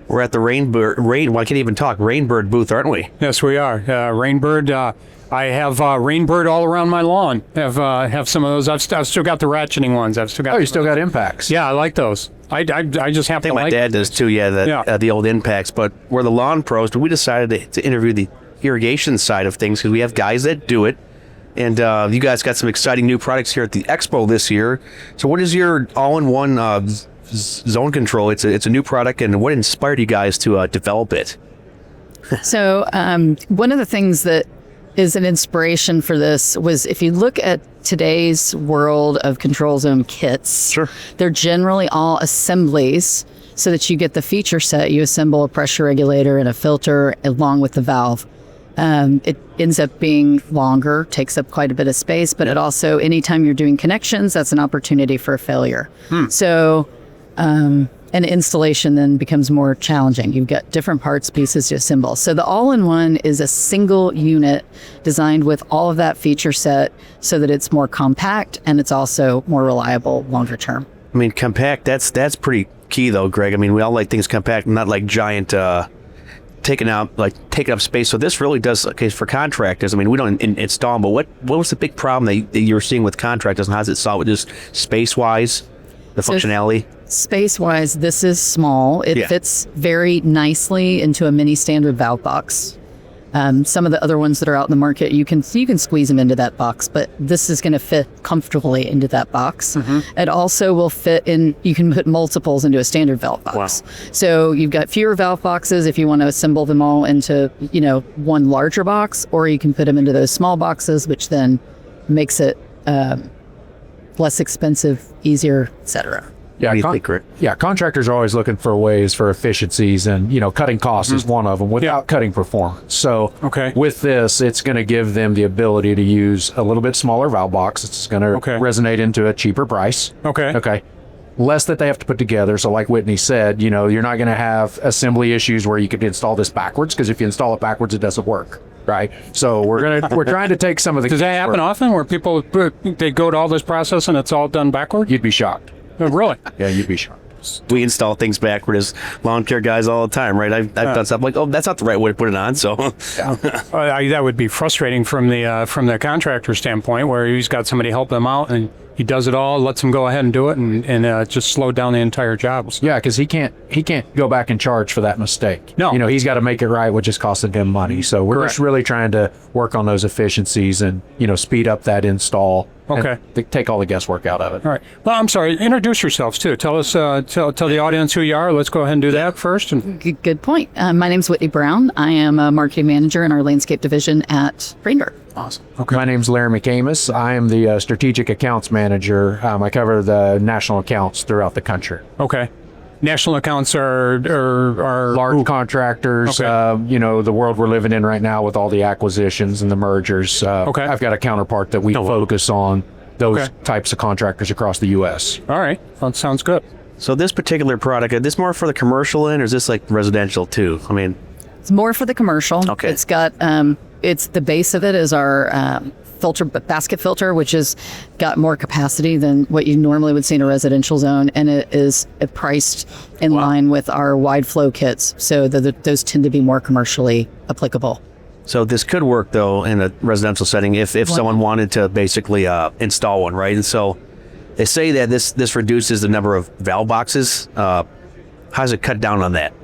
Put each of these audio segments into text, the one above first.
We're at the well, I can't even talk, Rainbird booth, aren't we? Yes, we are. Rainbird. I have Rainbird all around my lawn. Have some of those. I've still got the ratcheting ones. I've still got. Oh, you still got impacts. Yeah, I like those. I just happen I think my dad does too. Yeah, the old impacts. But we're the lawn pros. But we decided to interview the irrigation side of things because we have guys that do it. And you guys got some exciting new products here at the Expo this year. So what is your all-in-one zone control? It's a new product, and what inspired you guys to develop it? So one of the things that is an inspiration for this was if you look at today's world of control zone kits, Sure. They're generally all assemblies so that you get the feature set. You assemble a pressure regulator and a filter along with the valve. It ends up being longer, takes up quite a bit of space, but it also, anytime you're doing connections, that's an opportunity for a failure. So an installation then becomes more challenging. You've got different parts, pieces to assemble. So the all-in-one is a single unit designed with all of that feature set so that it's more compact and it's also more reliable longer term. I mean, compact, that's pretty key though, Greg. I mean, we all like things compact, not like giant taking up space. So this really does, okay, for contractors. I mean, we don't install them, but what was the big problem that you're seeing with contractors, and how does it solve it, just space-wise, the functionality? Space-wise, this is small. It fits very nicely into a mini standard valve box. Some of the other ones that are out in the market, you can squeeze them into that box, but this is going to fit comfortably into that box. It also will fit in, you can put multiples into a standard valve box. Wow. So you've got fewer valve boxes if you want to assemble them all into, one larger box, or you can put them into those small boxes, which then makes it less expensive, easier, etc. Yeah, What do you think, Rick? Yeah, contractors are always looking for ways for efficiencies, and cutting costs is one of them without cutting performance. So with this, it's going to give them the ability to use a little bit smaller valve box. It's going to resonate into a cheaper price. Okay. Less that they have to put together. So like Whitney said, you're not going to have assembly issues where you could install this backwards, because if you install it backwards, it doesn't work. Right. So we're trying to take some of the. Does that happen often, where people they go to all this process and it's all done backward? You'd be shocked. Oh, really? Yeah, you'd be shocked. We install things backward as lawn care guys all the time, right? I've done stuff like, that's not the right way to put it on. So that would be frustrating from the contractor standpoint, where he's got somebody help him out and he does it all, lets them go ahead and do it, and just slow down the entire job. Yeah, because he can't go back and charge for that mistake. No, he's got to make it right, which is costing him money. So we're just really trying to work on those efficiencies and speed up that install. Okay. Take all the guesswork out of it. All right. Well, I'm sorry. Introduce yourselves too. Tell us, tell the audience who you are. Let's go ahead and do that first. Good point. My name's Whitney Brown. I am a marketing manager in our landscape division at Rainbird. Awesome. Okay. My name's Larry McAmis. I am the strategic accounts manager. I cover the national accounts throughout the country. Okay. National accounts are large contractors. The world we're living in right now with all the acquisitions and the mergers. I've got a counterpart that we focus on those types of contractors across the U.S. All right. That sounds good. So this particular product, is this more for the commercial end, or is this like residential too? I mean, it's more for the commercial. Okay. It's got it's the base of it is our basket filter, which has got more capacity than what you normally would see in a residential zone, and it is priced in line with our wide flow kits, so those tend to be more commercially applicable. So this could work though in a residential setting if someone wanted to basically install one, right? And so they say that this reduces the number of valve boxes. How does it cut down on that?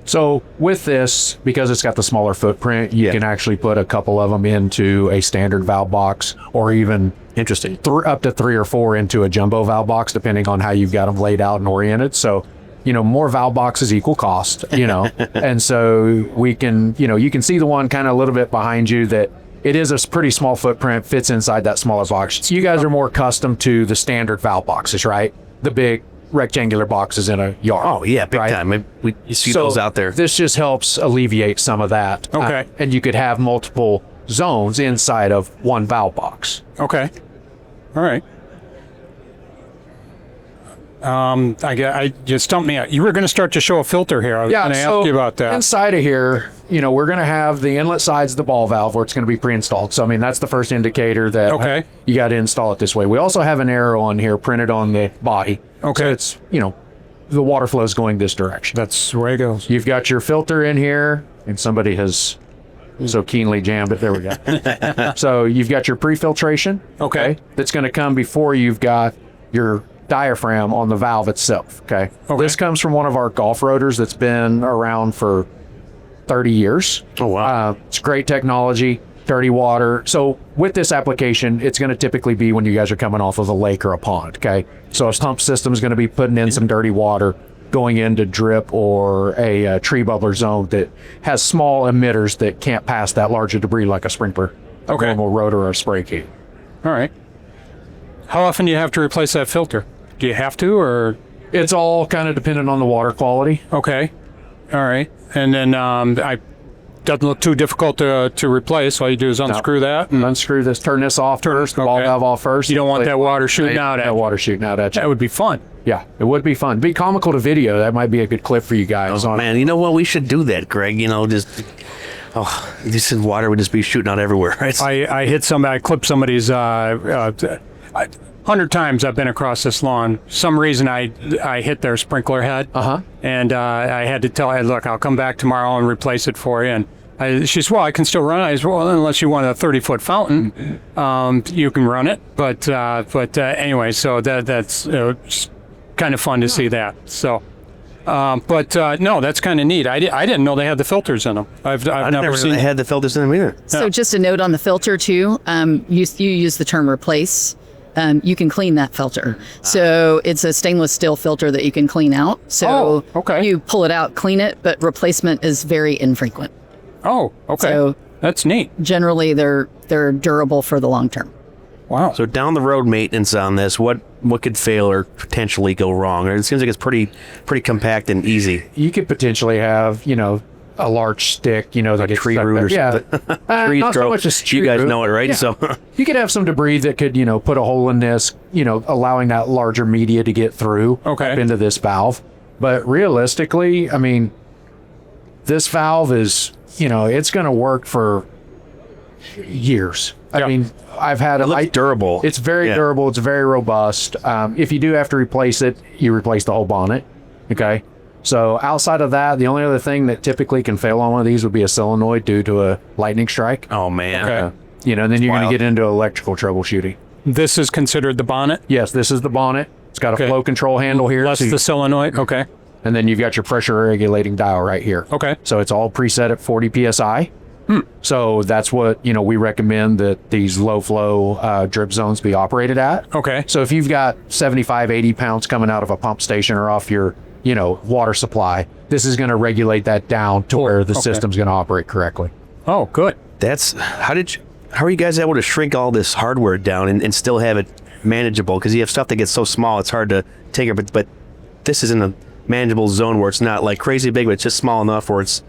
So with this, because it's got the smaller footprint, you can actually put a couple of them into a standard valve box, or even up to 3 or 4 into a jumbo valve box, depending on how you've got them laid out and oriented. So, more valve boxes equal cost, and so we can, you can see the one kind of a little bit behind you that it is a pretty small footprint, fits inside that smaller box. You guys are more accustomed to the standard valve boxes, right? The big rectangular boxes in a yard. Oh yeah, big time. You see those out there. This just helps alleviate some of that. Okay. And you could have multiple zones inside of one valve box. Okay. All right. I just stumped me out. You were going to start to show a filter here. I was going to ask you about that. Inside of here, we're going to have the inlet sides of the ball valve where it's going to be pre-installed. So, that's the first indicator that you got to install it this way. We also have an arrow on here printed on the body. Okay. So it's, the water flow is going this direction. That's the way it goes. You've got your filter in here, and somebody has so keenly jammed it. There we go. So you've got your pre-filtration. Okay. That's going to come before you've got your diaphragm on the valve itself. Okay. This comes from one of our golf rotors that's been around for 30 years. Oh, wow. It's great technology, dirty water. So with this application, it's going to typically be when you guys are coming off of a lake or a pond. Okay. So a pump system is going to be putting in some dirty water, going into drip or a tree bubbler zone that has small emitters that can't pass that large of debris like a sprinkler, a normal rotor or a spray can. All right. How often do you have to replace that filter? Do you have to, or? It's all kind of dependent on the water quality. Okay. All right. And then doesn't look too difficult to replace. All you do is unscrew that. And Unscrew this, turn this off first, the ball valve off first. you don't want that water shooting out at that you. water shooting out at you. That would be fun. Yeah, it would be fun. Be comical to video. That might be a good clip for you guys. Oh, man, you know what? We should do that, Greg. You know, just this water would just be shooting out everywhere. Right? I clipped somebody's 100 times I've been across this lawn. Some reason I hit their sprinkler head. And I had to tell her, look, I'll come back tomorrow and replace it for you. And she said, well, I can still run it. I said, well, unless you want a 30-foot fountain, you can run it. But anyway, so that's kind of fun to see that. So, no, that's kind of neat. I didn't know they had the filters in them. I've never seen. They had the filters in them either. So just a note on the filter too. You use the term replace. You can clean that filter. So it's a stainless steel filter that you can clean out. So you pull it out, clean it, but replacement is very infrequent. Oh, okay. So that's neat. Generally, they're durable for the long term. Wow. So down the road maintenance on this, what could fail or potentially go wrong? Or it seems like it's pretty compact and easy. You could potentially have, a large stick, that gets tree stuck root there. or something. Tree not so much as tree. You guys know it, right? Yeah. So you could have some debris that could, put a hole in this, allowing that larger media to get through up into this valve. But realistically, I mean, this valve is, it's going to work for years. I mean, I've had it. Looks durable. It's very durable. It's very robust. If you do have to replace it, you replace the whole bonnet. Okay. So outside of that, the only other thing that typically can fail on one of these would be a solenoid due to a lightning strike. Oh man. Okay. And then you're going to get into electrical troubleshooting. This is considered the bonnet? Yes, this is the bonnet. It's got a flow control handle here. That's the solenoid. Okay. And then you've got your pressure regulating dial right here. Okay. So it's all preset at 40 PSI. So that's what, we recommend that these low flow drip zones be operated at. Okay. So if you've got 75, 80 pounds coming out of a pump station or off your, water supply, this is going to regulate that down to where the system's going to operate correctly. Oh, good. How are you guys able to shrink all this hardware down and still have it manageable? Because you have stuff that gets so small, it's hard to take it, but this is in a manageable zone where it's not like crazy big, but it's just small enough where it's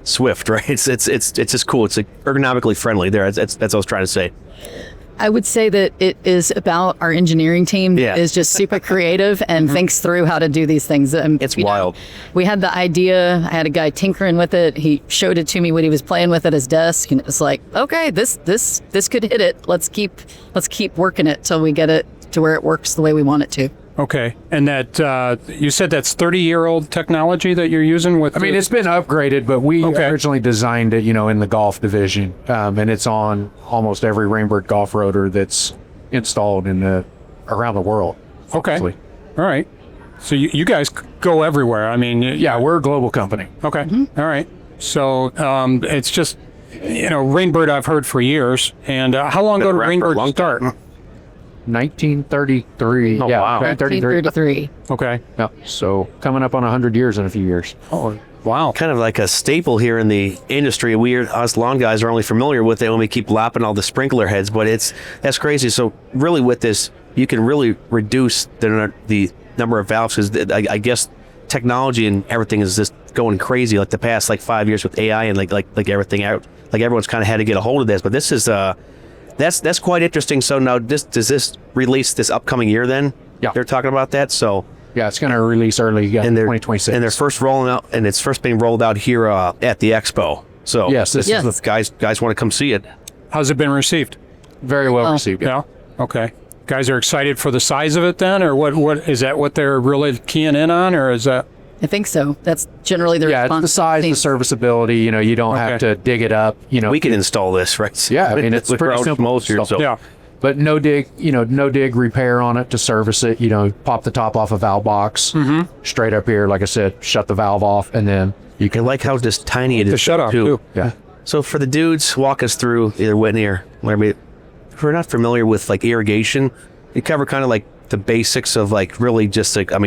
swift, right? It's just cool. It's like ergonomically friendly there. That's what I was trying to say. I would say that it is about our engineering team is just super creative and thinks through how to do these things. It's wild. We had the idea. I had a guy tinkering with it. He showed it to me when he was playing with it at his desk, and it was like, okay, this could hit it. Let's keep working it till we get it to where it works the way we want it to. Okay. And that, you said that's 30-year-old technology that you're using with... I mean, it's been upgraded, but we originally designed it, in the golf division. And it's on almost every Rainbird golf rotor that's installed around the world. Okay. Honestly. All right. So you guys go everywhere. I mean... Yeah, we're a global company. Okay. All right. So it's just, Rainbird I've heard for years. And how long ago did Rainbird start? 1933. Oh, wow. 1933. Okay. Yeah. So coming up on 100 years in a few years. Oh, wow. Kind of like a staple here in the industry. Us lawn guys are only familiar with it when we keep lopping all the sprinkler heads, but that's crazy. So really with this, you can really reduce the number of valves because I guess technology and everything is just going crazy like the past 5 years with AI and like everything out. Like everyone's kind of had to get a hold of this, but this is that's quite interesting. So now does this release this upcoming year then? Yeah. They're talking about that. So yeah, it's going to release early in 2026. And they're first rolling out, and it's first being rolled out here at the Expo. So yes, this is guys want to come see it. How's it been received? Very well received. Yeah. Okay. guys are excited for the size of it then, or what is that what they're really keying in on, or is that? I think so. That's generally the Yeah, response. it's the size, the serviceability. You know, you don't have to dig it up. You know, We can install this, right? Yeah, I mean, it's pretty simple. Most here, so. Yeah. But no dig, no dig repair on it to service it. You know, pop the top off a valve box, straight up here. Like I said, shut the valve off, and then you I can. like how just tiny it is. The shut off too. Yeah. So for the dudes, walk us through either Whitney or Larry. If we're not familiar with like irrigation, you cover kind of like the basics of like really just like, give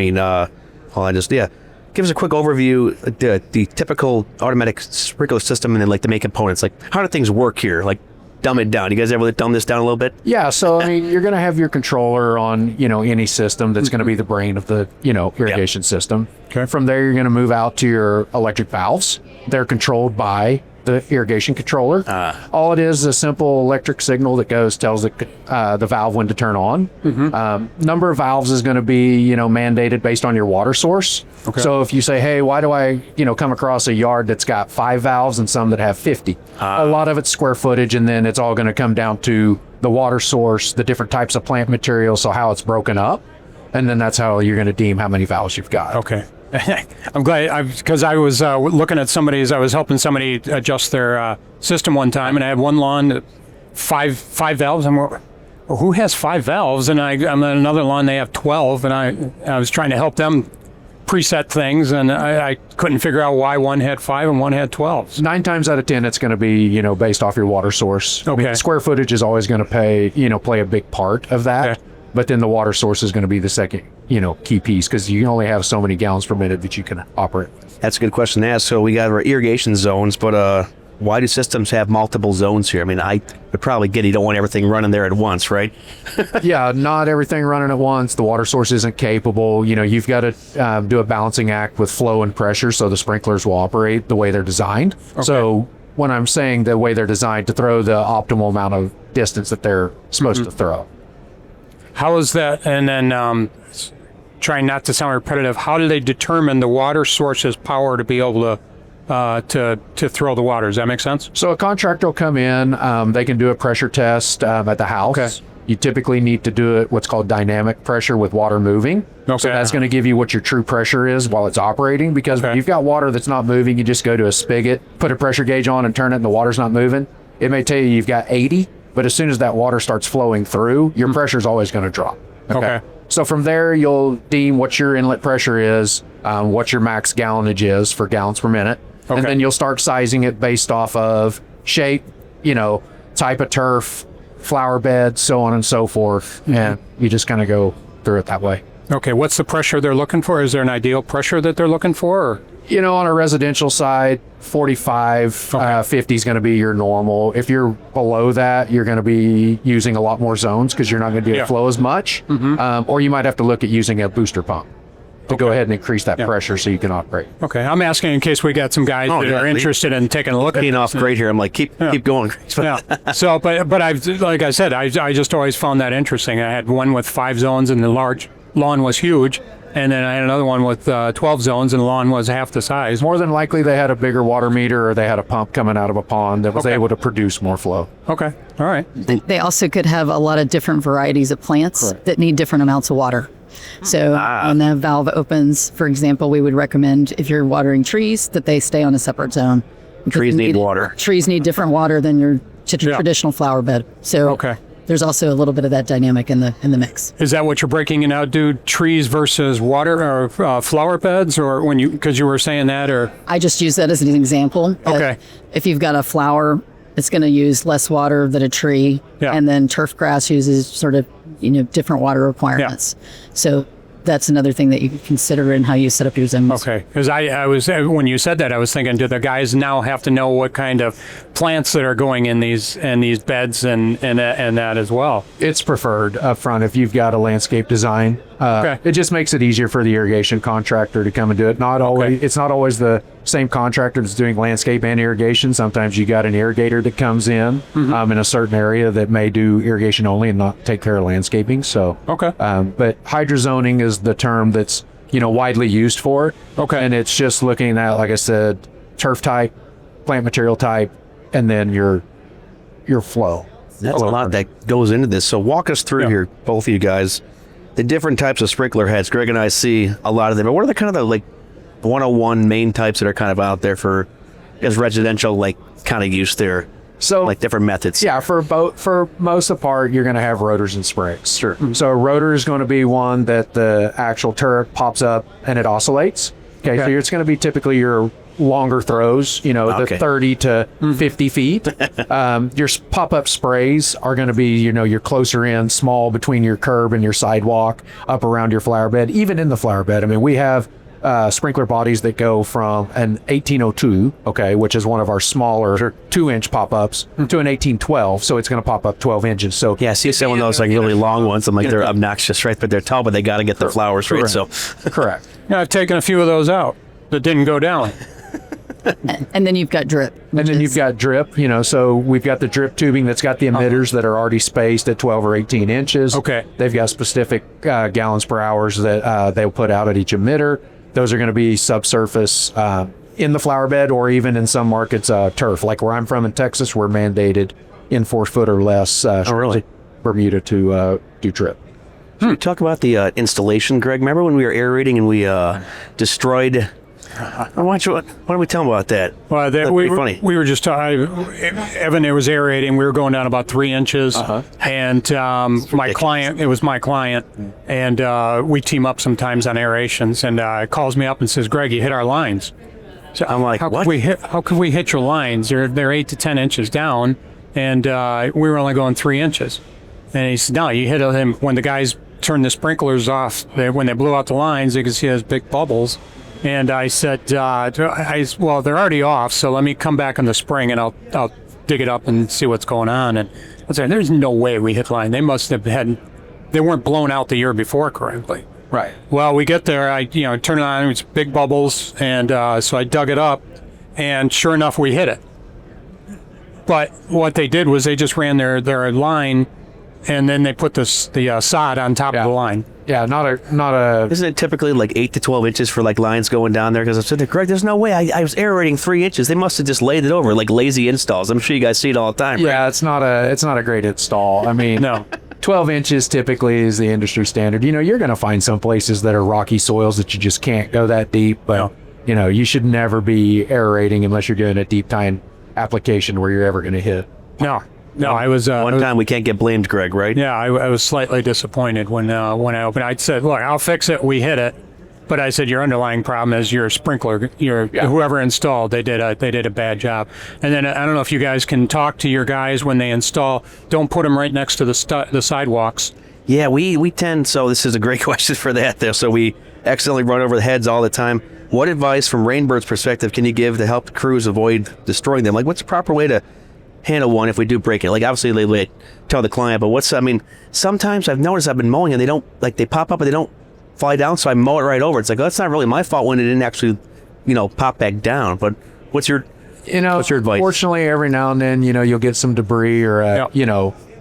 us a quick overview, the typical automatic sprinkler system and then like the main components. Like how do things work here? Like dumb it down. You guys ever dumb this down a little bit? Yeah, so I mean, you're going to have your controller on, any system that's going to be the brain of the, irrigation system. Okay. From there, you're going to move out to your electric valves. They're controlled by the irrigation controller. All it is a simple electric signal that tells the valve when to turn on. Number of valves is going to be, mandated based on your water source. Okay. So if you say, hey, why do I, come across a yard that's got 5 valves and some that have 50? A lot of it's square footage, and then it's all going to come down to the water source, the different types of plant material, so how it's broken up. And then that's how you're going to deem how many valves you've got. Okay. I'm glad because I was looking at I was helping somebody adjust their system one time, and I had one lawn, five valves. I'm well, who has 5 valves? And I'm at another lawn, they have 12, and I was trying to help them preset things, and I couldn't figure out why one had 5 and one had 12. 9 times out of 10, it's going to be, based off your water source. Okay. Square footage is always going to play a big part of that. Okay. But then the water source is going to be the second, key piece, because you only have so many gallons per minute that you can operate with. That's a good question to ask. So we got our irrigation zones, but why do systems have multiple zones here? I mean, I would probably get you don't want everything running there at once, right? Yeah, not everything running at once. The water source isn't capable. You've got to do a balancing act with flow and pressure so the sprinklers will operate the way they're designed. Okay. So when I'm saying the way they're designed to throw the optimal amount of distance that they're supposed to throw. How is that? And then trying not to sound repetitive, how do they determine the water source's power to be able to throw the water? Does that make sense? So a contractor will come in. They can do a pressure test at the house. Okay. You typically need to do it what's called dynamic pressure with water moving. Okay. So that's going to give you what your true pressure is while it's operating. Because when you've got water that's not moving, you just go to a spigot, put a pressure gauge on and turn it, and the water's not moving. It may tell you you've got 80. But as soon as that water starts flowing through, your pressure is always going to drop. Okay. So from there, you'll deem what your inlet pressure is, what your max gallonage is for gallons per minute. Okay. And then you'll start sizing it based off of shape, type of turf, flower bed, so on and so forth. And you just kind of go through it that way. Okay. What's the pressure they're looking for? Is there an ideal pressure that they're looking for? Or? On a residential side, 45, 50 is going to be your normal. If you're below that, you're going to be using a lot more zones because you're not going to be able to flow as much. Or you might have to look at using a booster pump to go ahead and increase that pressure so you can operate. Okay. I'm asking in case we got some guys that are interested in taking a look at it. Being off great here. I'm like, keep going. Yeah. So, but I've, like I said, I just always found that interesting. I had one with 5 zones and the large lawn was huge. And then I had another one with 12 zones, and the lawn was half the size. More than likely, they had a bigger water meter, or they had a pump coming out of a pond that was able to produce more flow. Okay. All right. They also could have a lot of different varieties of plants that need different amounts of water. So when the valve opens, for example, we would recommend if you're watering trees that they stay on a separate zone. Trees need water. Trees need different water than your traditional flower bed. So there's also a little bit of that dynamic in the mix. Is that what you're breaking it out, dude? Trees versus water or flower beds, or because you were saying that, or? I just use that as an example. Okay. If you've got a flower, it's going to use less water than a tree, and then turf grass uses sort of different water requirements. So that's another thing that you can consider in how you set up your zones. Okay, because I was when you said that, I was thinking, do the guys now have to know what kind of plants that are going in these beds and that as well? It's preferred up front if you've got a landscape design. It just makes it easier for the irrigation contractor to come and do it. It's not always the same contractor that's doing landscape and irrigation. Sometimes you got an irrigator that comes in in a certain area that may do irrigation only and not take care of landscaping. So but hydrozoning is the term that's widely used for it. And it's just looking at, like I said, turf type, plant material type, and then your flow. That's a lot that goes into this. So walk us through here, both of you guys, the different types of sprinkler heads. Greg and I see a lot of them. But what are the kind of the like 101 main types that are kind of out there for as residential like kind of use there? So like different methods. Yeah, for most of the part, you're going to have rotors and springs. Sure. So a rotor is going to be one that the actual turret pops up and it oscillates. Okay. So it's going to be typically your longer throws, the 30 to 50 feet. Your pop-up sprays are going to be, your closer in, small between your curb and your sidewalk, up around your flower bed, even in the flower bed. I mean, we have sprinkler bodies that go from an 1802, which is one of our smaller 2-inch pop-ups, to an 1812, so it's going to pop up 12 inches. So yeah, see some of those like really long ones. I'm like, they're obnoxious, right? But they're tall, but they got to get the flowers right. So correct. Yeah, I've taken a few of those out that didn't go down. And then you've got drip. And then you've got drip, so we've got the drip tubing that's got the emitters that are already spaced at 12 or 18 inches. Okay. They've got specific gallons per hours that they'll put out at each emitter. Those are going to be subsurface in the flower bed, or even in some markets, turf. Like where I'm from in Texas, we're mandated in 4 foot or less Bermuda to do drip. Should we talk about the installation, Greg? Remember when we were aerating and we destroyed... Why don't we tell them about that? Well, funny. We were just talking. Evan, it was aerating. We were going down about 3 inches, and my client. It was my client, and we team up sometimes on aerations. And calls me up and says, "Greg, you hit our lines." So I'm like, how what? How could we hit your lines? They're 8 to 10 inches down, and we were only going 3 inches. And he said, "No, you hit them when the guys turned the sprinklers off. When they blew out the lines, you could see those big bubbles." And I said, well, they're already off, so let me come back in the spring and I'll dig it up and see what's going on. And I said, there's no way we hit line. They must have they weren't blown out the year before correctly. Right. Well, we get there, I turn it on, it's big bubbles, and so I dug it up, and sure enough, we hit it. But what they did was they just ran their line, and then they put the sod on top of the line. Yeah, not a. Isn't it typically like 8 to 12 inches for like lines going down there? Because I said, Greg, there's no way. I was aerating 3 inches. They must have just laid it over like lazy installs. I'm sure you guys see it all the time. Yeah, right? it's not a great install. I mean, No. 12 inches typically is the industry standard. You're going to find some places that are rocky soils that you just can't go that deep. But you should never be aerating unless you're doing a deep tine application where you're ever going to hit. No, I was one time we can't get blamed, Greg, right? Yeah, I was slightly disappointed when I opened. I said, "Look, I'll fix it. We hit it," but I said, "Your underlying problem is your sprinkler. Whoever installed, they did a bad job." And then I don't know if you guys can talk to your guys when they install. Don't put them right next to the sidewalks. Yeah, we tend. So this is a great question for that. There, so we accidentally run over the heads all the time. What advice, from Rainbird's perspective, can you give to help crews avoid destroying them? Like, what's the proper way to handle one if we do break it? Like, obviously they tell the client, but sometimes I've noticed I've been mowing and they pop up and they don't fly down, so I mow it right over. It's like, that's not really my fault when it didn't actually pop back down. But what's your advice? Fortunately, every now and then you'll get some debris, or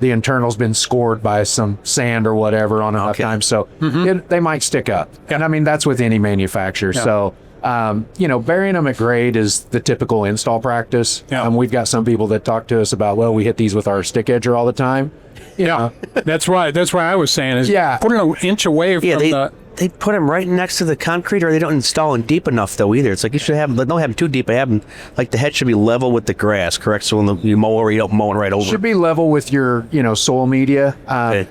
the internal's been scored by some sand or whatever on enough time, so they might stick up. And I mean, that's with any manufacturer. So burying them at grade is the typical install practice. We've got some people that talk to us about, well, we hit these with our stick edger all the time. That's why I was saying is put it an inch away from they put them right next to the concrete, or they don't install them deep enough though either. It's like you should don't have them too deep. Have them like the head should be level with the grass, correct? So when you mow over, you don't mow it right over. Should be level with your soil media.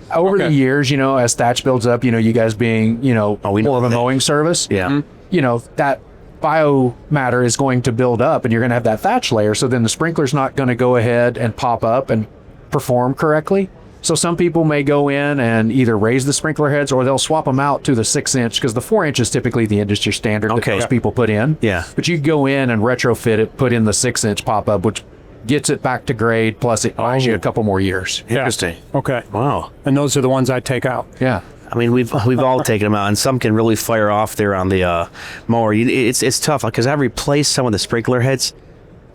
Over the years, as thatch builds up, you guys being more of a mowing service. Yeah. That biomatter is going to build up, and you're going to have that thatch layer. So then the sprinkler's not going to go ahead and pop up and perform correctly. So some people may go in and either raise the sprinkler heads, or they'll swap them out to the 6 inch, because the 4 inch is typically the industry standard that most people put in. Yeah. But you go in and retrofit it, put in the 6 inch pop up, which gets it back to grade, plus it buys you a couple more years. Interesting. Okay. Wow. And those are the ones I take out. Yeah. I mean, we've all taken them out, and some can really fire off there on the mower. It's tough because I replaced some of the sprinkler heads,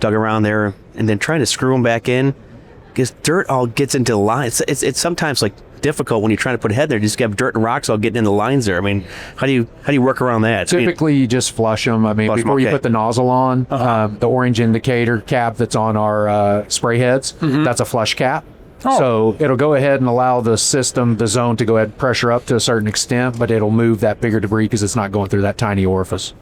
dug around there, and then trying to screw them back in, because dirt all gets into the lines. It's sometimes like difficult when you're trying to put a head there. You just have dirt and rocks all getting in the lines there. I mean, how do you work around that? Typically, you just flush them. I mean, before you put the nozzle on, the orange indicator cap that's on our spray heads, that's a flush cap. So it'll go ahead and allow the system, the zone, to go ahead and pressure up to a certain extent, but it'll move that bigger debris because it's not going through that tiny orifice.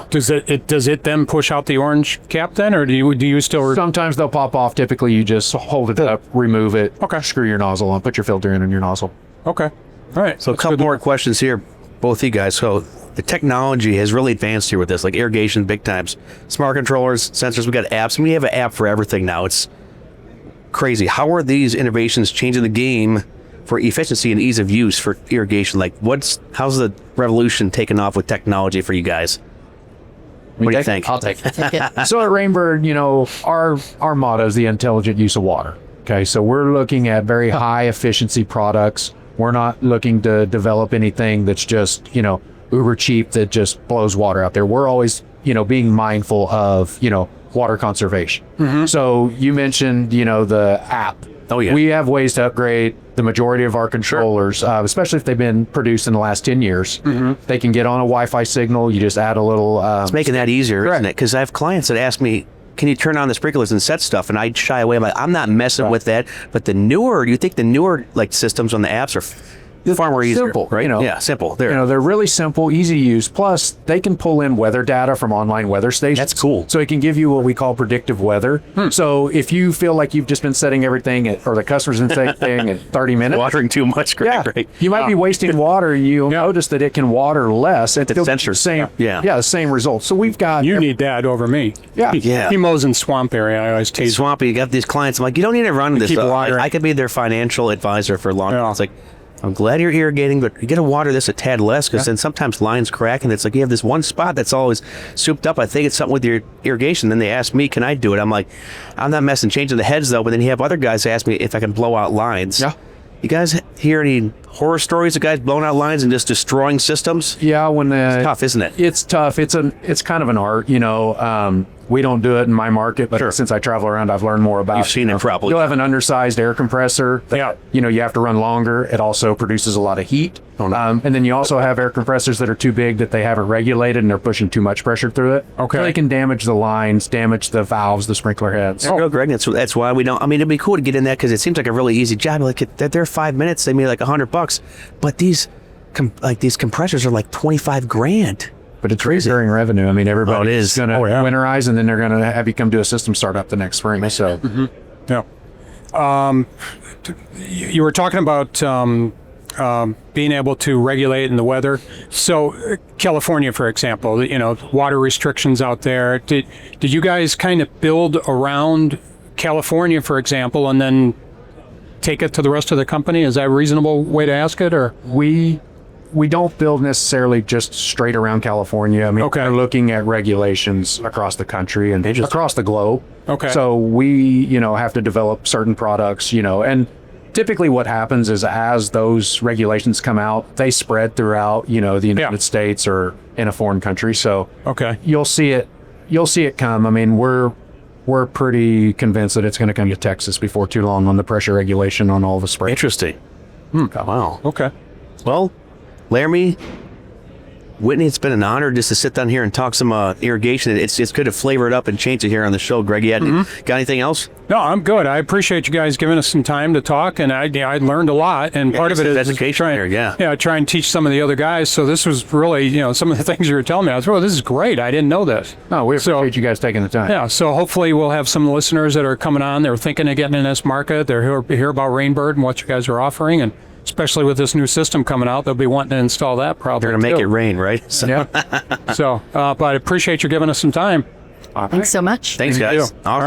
Does it then push out the orange cap then, or do you still? Sometimes they'll pop off. Typically, you just hold it up, remove it, screw your nozzle on, put your filter in your nozzle. Okay. All right. So a couple more questions here, both of you guys. So the technology has really advanced here with this, like irrigation, big times. Smart controllers, sensors, we got apps. We have an app for everything now. It's crazy. How are these innovations changing the game for efficiency and ease of use for irrigation? Like, how's the revolution taken off with technology for you guys? What do you think? I'll take it. So at Rainbird, our motto is the intelligent use of water. Okay, so we're looking at very high efficiency products. We're not looking to develop anything that's just, uber cheap that just blows water out there. We're always, being mindful of, water conservation. So you mentioned, the app. Oh, yeah. We have ways to upgrade the majority of our controllers, especially if they've been produced in the last 10 years. They can get on a Wi-Fi signal. You just add a little... it's making that easier, isn't it? Because I have clients that ask me, can you turn on the sprinklers and set stuff? And I shy away. I'm like, I'm not messing with that. But the newer systems on the apps are far more easier. Simple, right? Yeah, simple. They're really simple, easy to use. Plus, they can pull in weather data from online weather stations. That's cool. So it can give you what we call predictive weather. So if you feel like you've just been setting everything, or the customer's been setting everything at 30 minutes. Watering too much, great. You might be wasting water. You'll notice that it can water less. And still sensors. The same results. So we've got... You need that over me. Yeah. He mows in swamp area. I always tease. Swampy, you got these clients. I'm like, you don't need to run this. Keep watering. I could be their financial advisor for long. It's like, I'm glad you're irrigating, but you got to water this a tad less because then sometimes lines crack and it's like you have this one spot that's always souped up. I think it's something with your irrigation. Then they ask me, can I do it? I'm like, I'm not messing, changing the heads though. But then you have other guys ask me if I can blow out lines. Yeah. You guys hear any horror stories of guys blowing out lines and just destroying systems? Yeah, it's tough, isn't it? It's tough. It's kind of an art, We don't do it in my market, but since I travel around, I've learned more about it. You've seen it probably. You'll have an undersized air compressor that, you have to run longer. It also produces a lot of heat. And then you also have air compressors that are too big that they haven't regulated and they're pushing too much pressure through it. Okay. So they can damage the lines, damage the valves, the sprinkler heads. There you go, Greg. That's why we don't. I mean, it'd be cool to get in that because it seems like a really easy job. Like they're 5 minutes, they made like $100, but these compressors are like $25,000. But it's recurring revenue. I mean, everybody's going to winterize, and then they're going to have you come do a system startup the next spring. So, you were talking about being able to regulate in the weather. So, California, for example, water restrictions out there. Did you guys kind of build around California, for example, and then take it to the rest of the company? Is that a reasonable way to ask it, or we don't build necessarily just straight around California. I mean, we're looking at regulations across the country and across the globe. So we, have to develop certain products, and typically what happens is as those regulations come out, they spread throughout, the United States or in a foreign country. So you'll see it come. I mean, we're pretty convinced that it's going to come to Texas before too long on the pressure regulation on all the spray. Interesting. Wow. Okay. Well, Laramie, Whitney, it's been an honor just to sit down here and talk some irrigation. It's good to flavor it up and change it here on the show. Greg, got anything else? No, I'm good. I appreciate you guys giving us some time to talk, and I learned a lot. And part of it is education try and teach some of the other guys. So this was really, some of the things you were telling me. I was, this is great. I didn't know this. No, we appreciate you guys taking the time. Yeah, so hopefully we'll have some listeners that are coming on. They're thinking of getting in this market. They're hear about Rainbird and what you guys are offering, and especially with this new system coming out, they'll be wanting to install that probably. They're going to make it rain, right? But I appreciate you giving us some time. Thanks so much. Thanks, guys. All right.